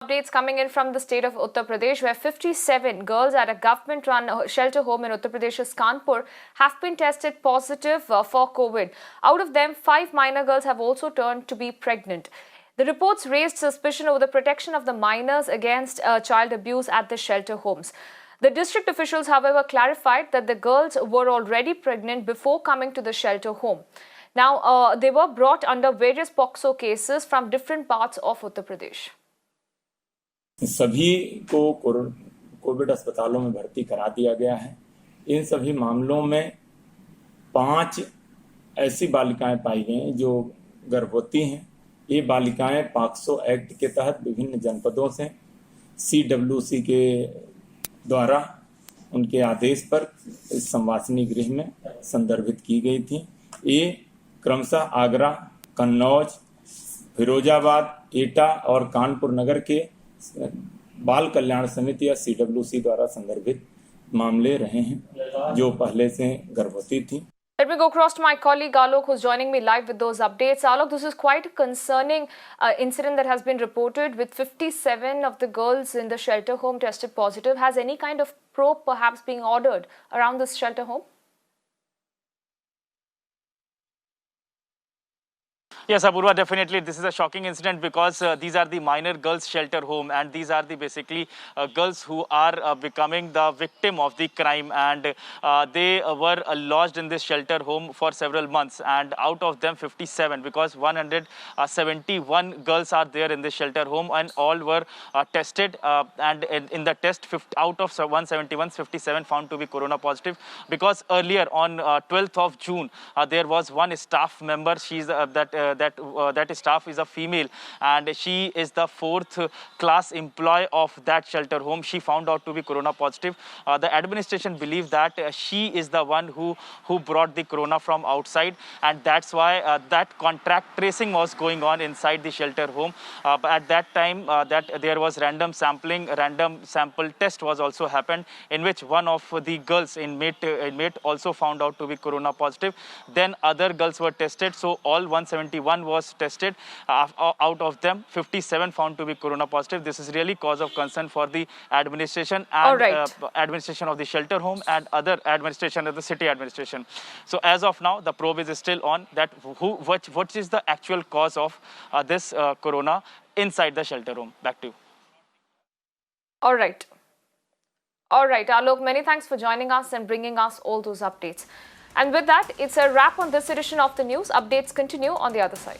Updates coming in from the state of Uttar Pradesh, where 57 girls at a government-run shelter home in Uttar Pradesh's Kanpur have been tested positive for COVID. Out of them, 5 minor girls have also turned to be pregnant. The reports raised suspicion over the protection of the minors against child abuse at the shelter homes. The district officials, however, clarified that the girls were already pregnant before coming to the shelter home. Now, they were brought under various POCSO cases from different parts of Uttar Pradesh. सभी को Covid अस्पतालों में भर्ती करा दिया गया है। इन सभी मामलों में 5 ऐसी बालिकाएं पाई गई जो गर्भवती हैं। ये बालिकाएं पॉक्सो एक्ट के तहत विभिन्न जनपदों से CWC के द्वारा उनके आदेश पर इस संवासनी गृह में संदर्भित की गई थी। ये क्रमशः आगरा, कन्नौज, फिरोजाबाद, एटा और कानपुर नगर के बाल कल्याण समिति या CWC द्वारा संदर्भित मामले रहे हैं जो पहले से गर्भवती थी। Let me go across to my colleague Alok, who's joining me live with those updates. Alok, this is quite a concerning incident that has been reported with 57 of the girls in the shelter home tested positive. Has any kind of probe perhaps being ordered around this shelter home? Yes, Apurva, definitely this is a shocking incident because these are the minor girls shelter home, and these are the basically girls who are becoming the victim of the crime, and they were lodged in this shelter home for several months, and out of them 57, because 171 girls are there in this shelter home, and all were tested, and in the test out of 171, 57 found to be corona positive, because earlier on 12th of June there was one staff member. She's that staff is a female, and she is the 4th class employee of that shelter home. She found out to be corona positive. The administration believes that she is the one who brought the corona from outside, and that's why that contract tracing was going on inside the shelter home. At that time, that there was random sample test was also happened, in which one of the girls inmate also found out to be corona positive. Then other girls were tested, so all 171 was tested. Out of them 57 found to be corona positive. This is really cause of concern for the administration and administration of the shelter home and other administration of the city administration. So as of now, the probe is still on that what is the actual cause of this corona inside the shelter home. Back to you. All right, Alok, many thanks for joining us and bringing us all those updates. And with that, it's a wrap on this edition of the news. Updates continue on the other side.